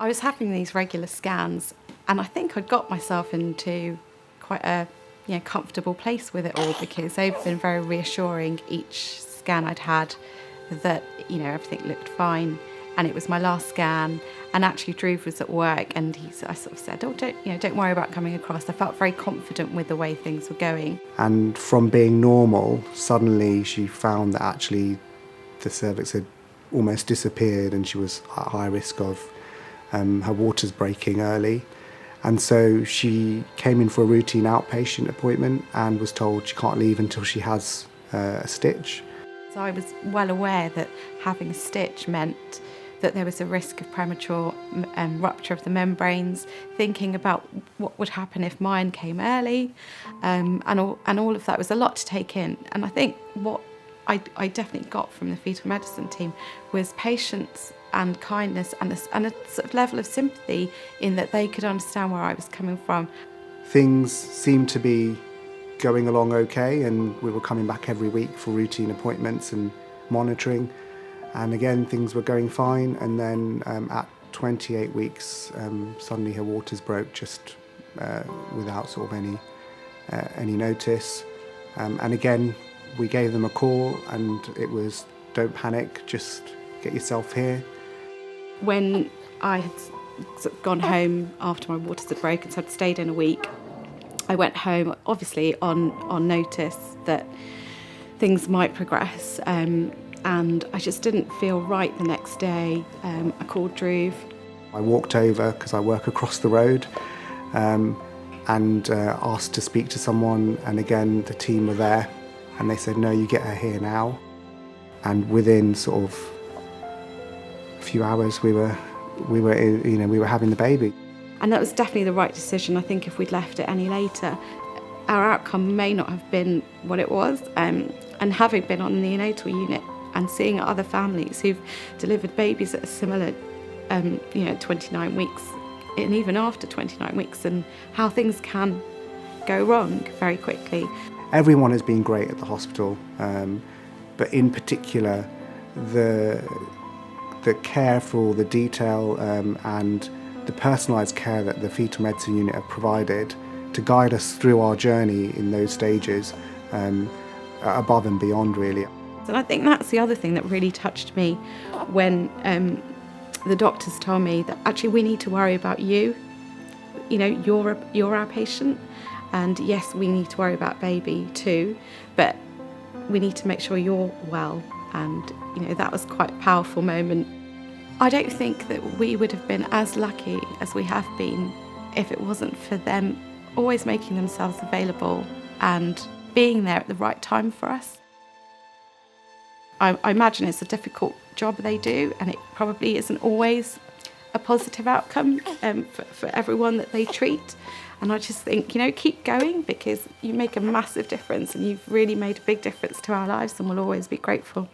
I was having these regular scans, and I think I'd got myself into quite a comfortable place with it all, because they've been very reassuring each scan I'd had that everything looked fine. And it was my last scan, and actually Drew was at work, and I sort of said, don't worry about coming across. I felt very confident with the way things were going. And from being normal, suddenly she found that actually the cervix had almost disappeared, and she was at high risk of her waters breaking early. And so she came in for a routine outpatient appointment and was told she can't leave until she has a stitch. So I was well aware that having a stitch meant that there was a risk of premature rupture of the membranes, thinking about what would happen if mine came early, and all of that was a lot to take in. And I think what I definitely got from the fetal medicine team was patience and kindness and a sort of level of sympathy in that they could understand where I was coming from. Things seemed to be going along okay, and we were coming back every week for routine appointments and monitoring. And again, things were going fine, and then at 28 weeks, suddenly her waters broke just without sort of any notice. And again, we gave them a call, and it was, don't panic, just get yourself here. When I had sort of gone home after my waters had broken, so I'd stayed in a week, I went home, obviously on notice that things might progress. And I just didn't feel right the next day. I called Drew. I walked over, because I work across the road, and asked to speak to someone, and again the team were there, and they said, no, you get her here now. And within sort of a few hours we were having the baby. And that was definitely the right decision. I think if we'd left it any later, our outcome may not have been what it was. And having been on the neonatal unit and seeing other families who've delivered babies at a similar, 29 weeks, and even after 29 weeks, and how things can go wrong very quickly. Everyone has been great at the hospital, but in particular, the care for all the detail and the personalised care that the fetal medicine unit have provided to guide us through our journey in those stages, above and beyond, really. And I think that's the other thing that really touched me when the doctors told me that actually we need to worry about you. You're our patient, and yes, we need to worry about baby too, but we need to make sure you're well. And that was quite a powerful moment. I don't think that we would have been as lucky as we have been if it wasn't for them always making themselves available and being there at the right time for us. I imagine it's a difficult job they do, and it probably isn't always a positive outcome for everyone that they treat. And I just think, keep going, because you make a massive difference, and you've really made a big difference to our lives, and we'll always be grateful.